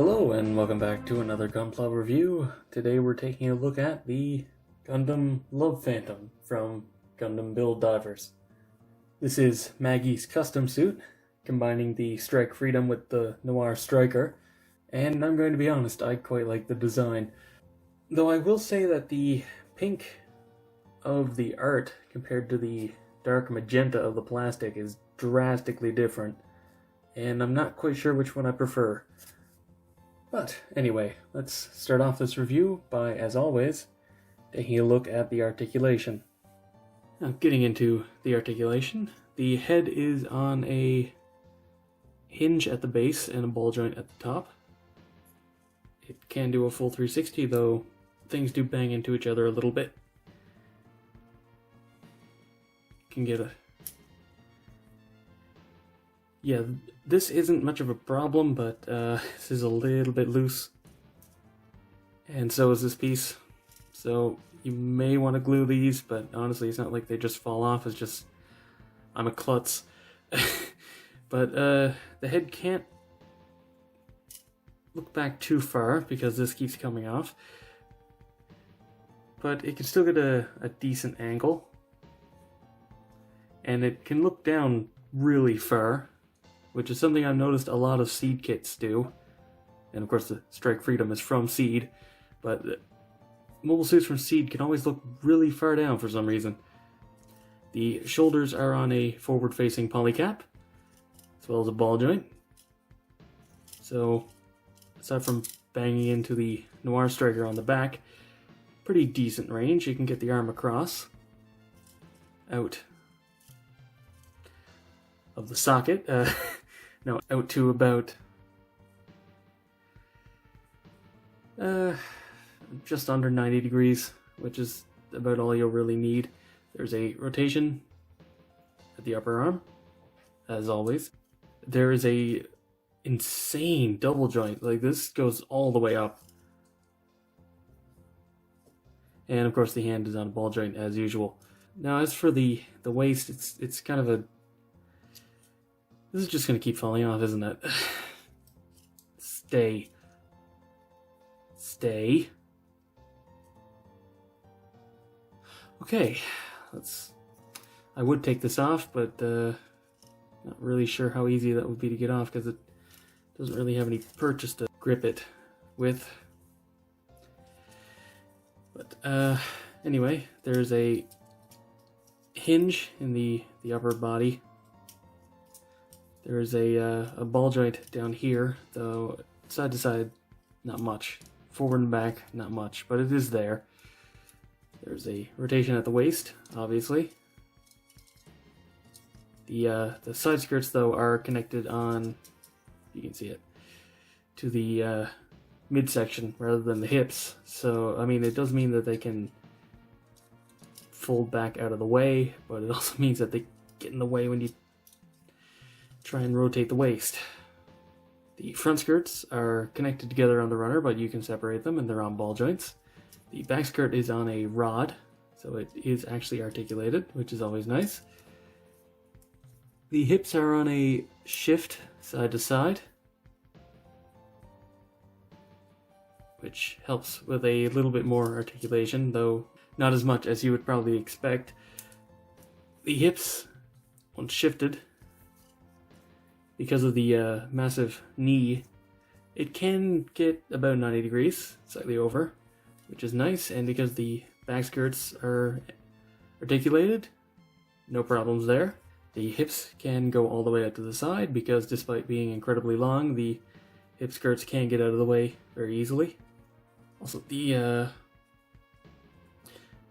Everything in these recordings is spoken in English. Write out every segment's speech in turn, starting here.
Hello and welcome back to another Gunpla review. Today we're taking a look at the Gundam Love Phantom from Gundam Build Divers. This is Maggie's custom suit, combining the Strike Freedom with the Noir Striker, and I'm going to be honest, I quite like the design. Though I will say that the pink of the art compared to the dark magenta of the plastic is drastically different, and I'm not quite sure which one I prefer. But anyway, let's start off this review by, as always, taking a look at the articulation. Now, getting into the articulation, the head is on a hinge at the base and a ball joint at the top. It can do a full 360, though things do bang into each other a little bit. Can get a... Yeah, this isn't much of a problem, but this is a little bit loose. And so is this piece. So you may want to glue these, but honestly it's not like they just fall off, it's just I'm a klutz. But the head can't look back too far because this keeps coming off. But it can still get a decent angle. And it can look down really far, which is something I've noticed a lot of Seed kits do. And of course the Strike Freedom is from Seed, but mobile suits from Seed can always look really far down for some reason. The shoulders are on a forward-facing polycap, as well as a ball joint. So, aside from banging into the Noir Striker on the back, pretty decent range. You can get the arm across, out of the socket, no, out to about just under 90 degrees, which is about all you'll really need. There's a rotation at the upper arm, as always. There is a insane double joint, like this goes all the way up. And of course the hand is on a ball joint as usual. Now as for the waist, it's kind of a... This is just going to keep falling off, isn't it? Stay. Stay. Okay, I would take this off, but not really sure how easy that would be to get off because it doesn't really have any purchase to grip it with. But anyway, there's a hinge in the upper body. There's a ball joint down here, though side to side, not much. Forward and back, not much, but it is there. There's a rotation at the waist, obviously. The side skirts, though, are connected on, you can see it, to the midsection rather than the hips. So, I mean, it does mean that they can fold back out of the way, but it also means that they get in the way when you try and rotate the waist. The front skirts are connected together on the runner, but you can separate them and they're on ball joints. The back skirt is on a rod, so it is actually articulated, which is always nice. The hips are on a shift side to side, which helps with a little bit more articulation, though not as much as you would probably expect. The hips, once shifted, because of the massive knee, it can get about 90 degrees, slightly over, which is nice, and because the back skirts are articulated, no problems there. The hips can go all the way out to the side, because despite being incredibly long, the hip skirts can get out of the way very easily. Also, the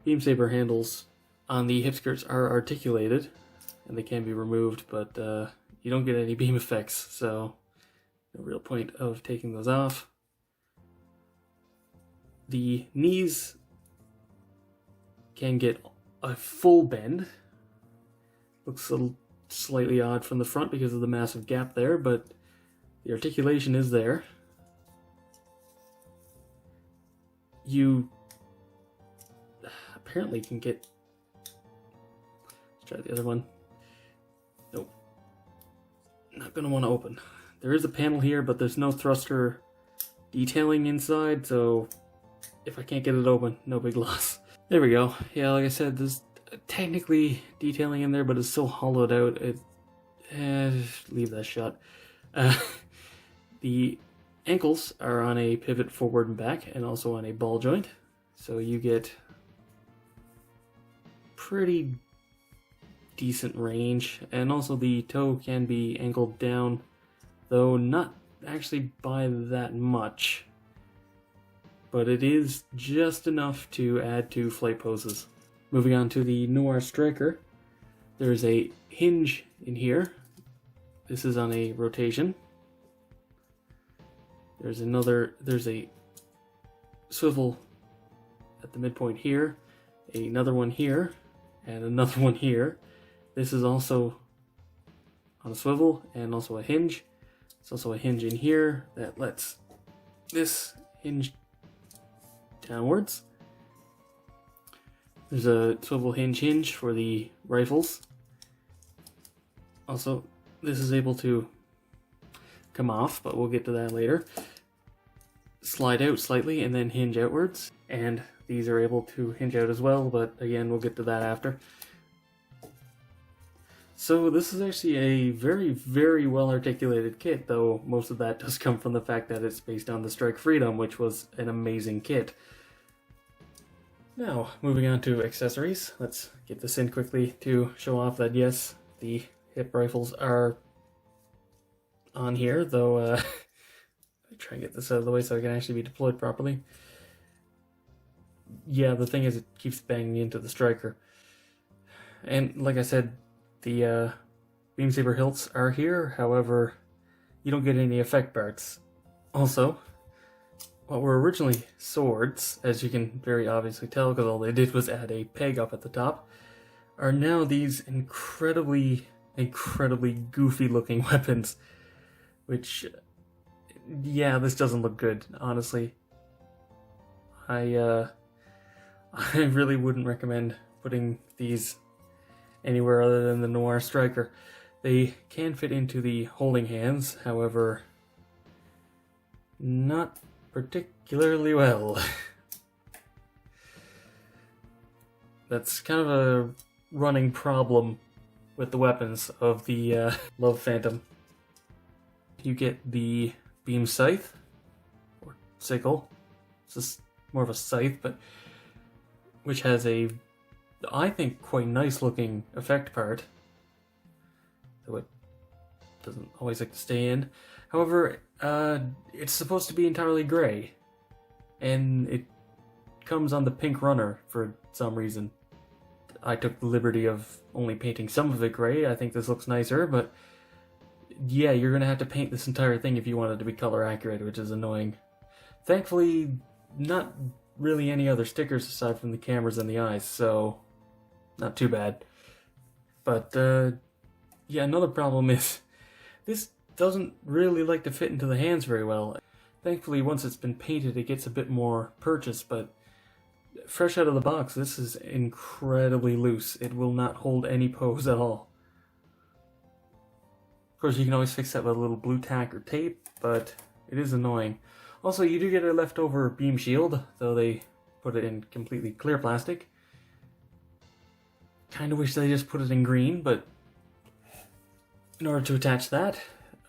beam saber handles on the hip skirts are articulated, and they can be removed, but you don't get any beam effects, so no real point of taking those off. The knees can get a full bend. Looks a little slightly odd from the front because of the massive gap there, but the articulation is there. You apparently can get... Let's try the other one. Nope. Not going to want to open. There is a panel here, but there's no thruster detailing inside, so if I can't get it open, no big loss. There we go. Yeah, like I said, there's technically detailing in there, but it's so hollowed out. Leave that shut. The ankles are on a pivot forward and back, and also on a ball joint, so you get pretty decent range. And also the toe can be angled down, though not actually by that much, but it is just enough to add to flight poses. Moving on to the Noir Striker, there's a hinge in here. This is on a rotation. There's a swivel at the midpoint here, another one here, and another one here. This is also on a swivel and also a hinge. There's also a hinge in here that lets this hinge downwards. There's a swivel hinge for the rifles. Also, this is able to come off, but we'll get to that later. Slide out slightly and then hinge outwards, and these are able to hinge out as well, but again, we'll get to that after. So this is actually a very, very well articulated kit, though most of that does come from the fact that it's based on the Strike Freedom, which was an amazing kit. Now, moving on to accessories, let's get this in quickly to show off that yes, the hip rifles are on here, though try and get this out of the way so I can actually be deployed properly. Yeah, the thing is it keeps banging into the striker. And like I said, the beam saber hilts are here, however, you don't get any effect parts. Also, what were originally swords, as you can very obviously tell because all they did was add a peg up at the top, are now these incredibly goofy looking weapons, which, yeah, this doesn't look good, honestly. I really wouldn't recommend putting these anywhere other than the Noir Striker. They can fit into the holding hands, however, not particularly well. That's kind of a running problem with the weapons of the Love Phantom. You get the beam scythe, or sickle. It's just more of a scythe, but which has a, I think, quite nice looking effect part, though it doesn't always like to stay in. However, it's supposed to be entirely gray, and it comes on the pink runner for some reason. I took the liberty of only painting some of it gray. I think this looks nicer, but yeah, you're gonna have to paint this entire thing if you want it to be color accurate, which is annoying. Thankfully, not really any other stickers aside from the cameras and the eyes, so not too bad. But yeah, another problem is this doesn't really like to fit into the hands very well. Thankfully, once it's been painted, it gets a bit more purchase, but fresh out of the box, this is incredibly loose. It will not hold any pose at all. Of course, you can always fix that with a little blue tack or tape, but it is annoying. Also, you do get a leftover beam shield, though they put it in completely clear plastic. Kind of wish they just put it in green, but in order to attach that,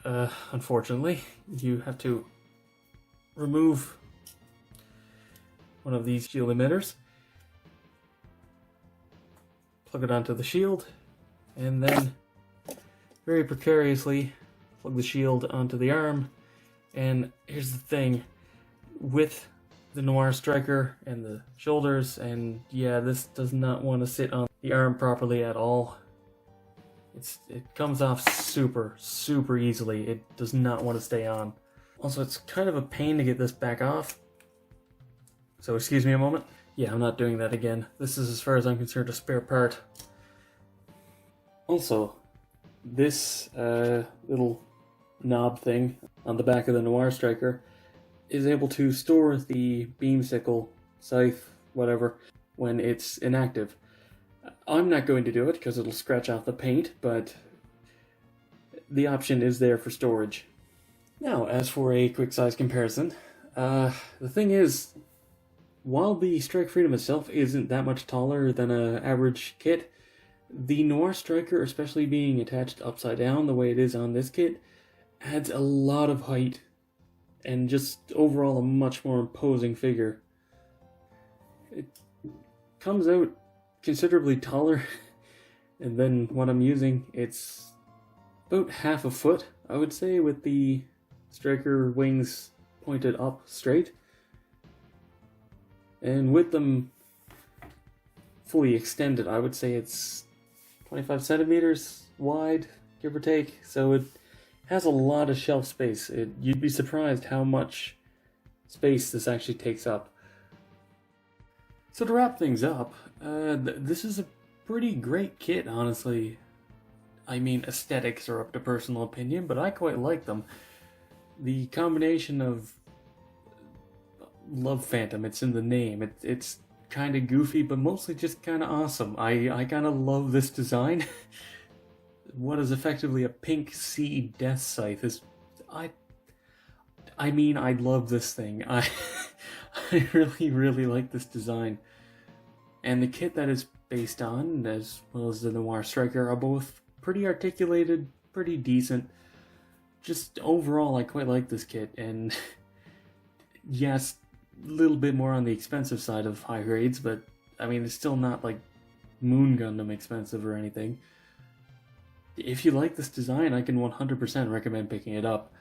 unfortunately, you have to remove one of these shield emitters, plug it onto the shield, and then very precariously plug the shield onto the arm. And here's the thing, with the Noir Striker and the shoulders, and yeah, this does not want to sit on the arm properly at all. It comes off super easily. It does not want to stay on. Also, it's kind of a pain to get this back off. So excuse me a moment. Yeah, I'm not doing that again. This is, as far as I'm concerned, a spare part. Also, this little knob thing on the back of the Noir Striker is able to store the beam sickle, scythe, whatever, when it's inactive. I'm not going to do it because it'll scratch off the paint, but the option is there for storage. Now, as for a quick size comparison, The thing is, while the Strike Freedom itself isn't that much taller than an average kit, the Noir Striker, especially being attached upside down the way it is on this kit, adds a lot of height and just overall a much more imposing figure. It comes out considerably taller, and then what I'm using, it's about half a foot, I would say, with the Striker wings pointed up straight. And with them fully extended, I would say it's 25 centimeters wide, give or take. So it has a lot of shelf space. You'd be surprised how much space this actually takes up. So to wrap things up, this is a pretty great kit, honestly. I mean, aesthetics are up to personal opinion, but I quite like them. The combination of Love Phantom, it's in the name. It's kind of goofy, but mostly just kind of awesome. I kind of love this design. What is effectively a pink sea death scythe is... I mean, I love this thing. I really, really like this design. And the kit that it's based on, as well as the Noir Striker, are both pretty articulated, pretty decent. Just overall, I quite like this kit, and yes, a little bit more on the expensive side of high grades, but I mean, it's still not like Moon Gundam expensive or anything. If you like this design, I can 100% recommend picking it up.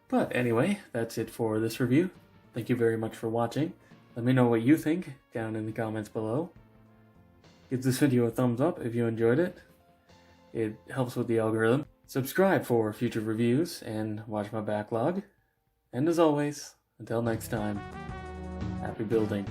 But anyway, that's it for this review. Thank you very much for watching. Let me know what you think down in the comments below. Give this video a thumbs up if you enjoyed it. It helps with the algorithm. Subscribe for future reviews and watch my backlog. And as always, until next time, happy building.